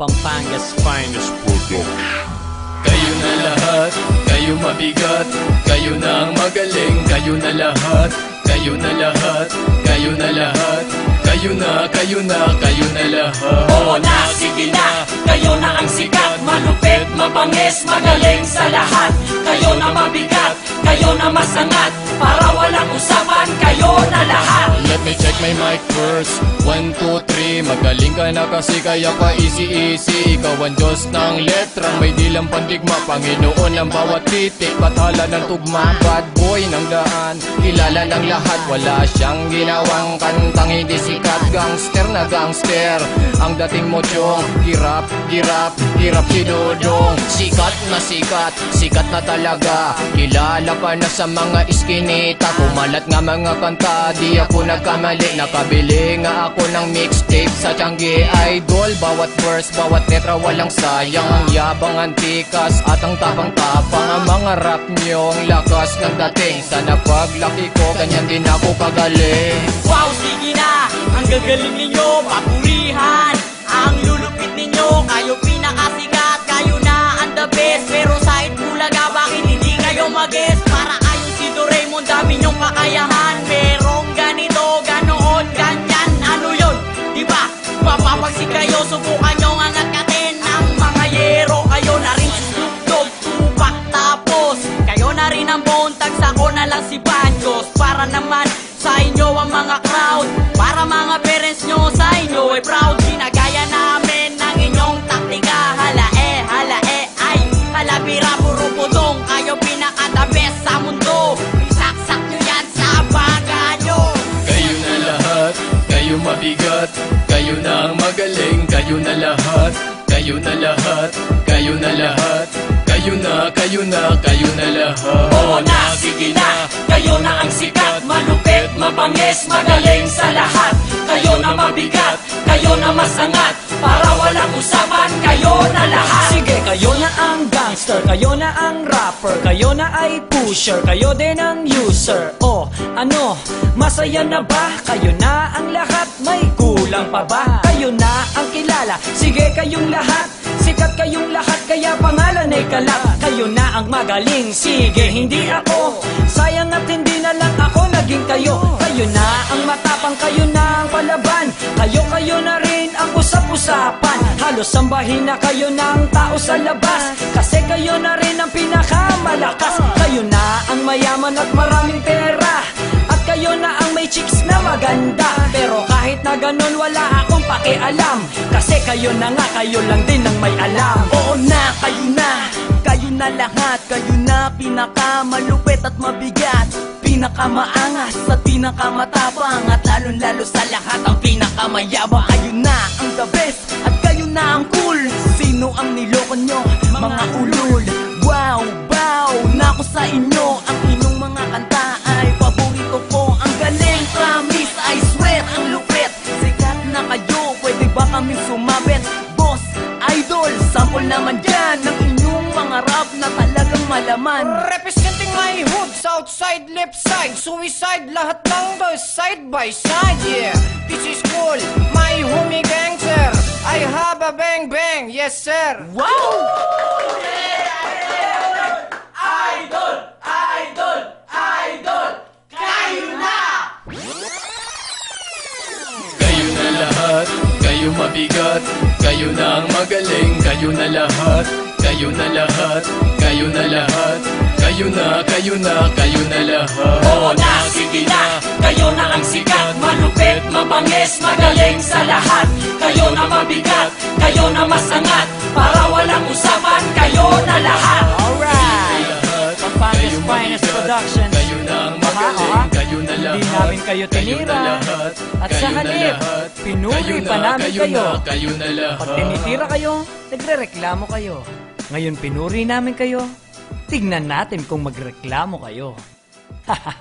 Pampanga's finest production. Kayo na lahat, kayo mabigat, kayo na ang magaling, kayo na lahat, kayo na lahat, kayo na lahat, kayo na, kayo na, kayo na lahat. Oo na, sige na, kayo na ang sikat, malupit, mabangis, magaling sa lahat. Kayo na mabigat, kayo na masangat, para walang usapan, kayo na lahat. Let me check my mic first. 1, 2, 3. Magaling ka na kasi kaya pa easy-easy. Ikaw ang Diyos ng letra, may dilang pandigma, Panginoon ang bawat titik, bathala ng tugma. Bad boy ng daan, kilala ng lahat. Wala siyang ginawang kantang hindi sikat. Gangster na gangster, ang dating mo tiyong hirap, hirap, hirap si Dodong. Sikat na sikat, sikat na talaga. Kilala pa na sa mga iskinita. Kumalat nga mga kanta, di ako nagkamali. Nakabili nga ako ng mixtape sa Tiangge Idol. Bawat verse, bawat letra walang sayang. Ang yabang, antikas at ang tapang-tapang. Ang mga rap nyo, ang lakas ng dating. Sana paglaki ko, ganyan din ako kagaling. Wow, sige na, ang gagaling ninyo, papurihan. Ang lulupit ninyo, kayo pinakasikat, kayo na ang the best. Pero sa Itbulaga, bakit hindi kayo mag-guess? Para ayon si Doraemon, dami nyong kakayahan. Merong ganito, ganoon, ganyan, ano yun? Diba? Mapapagsik kayo, subukan nyo ang angkatin ng mga yero. Kayo na rin si Snoop Dogg, Tupac, tapos kayo na rin ang Bone Thugs, ako na lang si Banjos. Para naman sa inyo ang mga crowd, para mga parents nyo sa inyo ay proud. Ginagaya namin ng inyong taktika. Hala eh, ay hala bira, puro pudong. Kayo pinaka-the best sa mundo. Isaksak nyo yan sa baga nyo. Kayo na lahat, kayo mabigat, kayo na ang magaling, kayo na lahat, kayo na lahat, kayo na lahat, kayo na, kayo na, kayo na lahat. Oo na, sige na, kayo na ang sikat, malupit, mabangis, magaling sa lahat. Kayo na mabigat, kayo na masangat, para walang usapan, kayo na lahat. Sige, kayo na ang gangster, kayo na ang rapper, kayo na ay pusher, kayo din ang user. Oh, ano, masaya na ba? Kayo na ang lahat, may kulang pa ba? Kayo na ang kilala, sige kayong lahat, sikat kayong lahat, kaya pangalan ay kalat. Kayo na ang magaling, sige hindi ako, sayang at hindi na lang ako naging kayo. Kayo na ang matapang, kayo na ang palaban, kayo na rin ang usap-usapan. Halos sambahin na kayo ng tao sa labas, kasi kayo na rin ang pinakamalakas. Kayo na ang mayaman at maraming pera, at kayo na ang may chicks na maganda. Pero kahit na ganun wala akong pakialam, kasi kayo na nga, kayo lang din ang may alam. Oo na, kayo na lahat, kayo na pinakamalupit at mabigat, pinakamaangas at pinakamatapang, at lalong-lalo sa lahat ang pinakamayabang. Kayo na ang the best at kayo na ang cool. Sino ang niloko nyo, mga ulul? Wow, bow na ako sa inyo. Ang inyong mga kanta ay paborito ko. Ang galing, promise, I swear, ang lupit. Sikat na kayo, pwede ba kaming sumabit? Boss, idol, sample naman dyan ng inyong mga rap na talagang malaman. Representing my hood, south side, left side, suicide, lahat ng boys, side by side, yeah. This is cool, my homie gangster, I have a bang bang, yes sir. Wow! Idol! Idol! Idol! Kayo na! Kayo na lahat, kayo mabigat, kayo na ang magaling, kayo na lahat, kayo na lahat, kayo na lahat, kayo na, kayo na, kayo na lahat. Oo na, sige na, kayo na ang sikat, malupit, mabangis, magaling sa lahat. Kayo na mabigat, kayo na masangat, para walang usapan, kayo na lahat. Alright! Lahat, Pampanga's kayo finest mabigat, production. kayo na ang magaling, kayo na lahat, Hindi namin kayo kayo na tinira. lahat, At sa kayo na halip, lahat, pinuri kayo pa na, namin kayo kayo. na, kayo na lahat. Pag tinitira kayo, nagre-reklamo kayo. Ngayon pinuri namin kayo, tignan natin kung magreklamo kayo. Haha.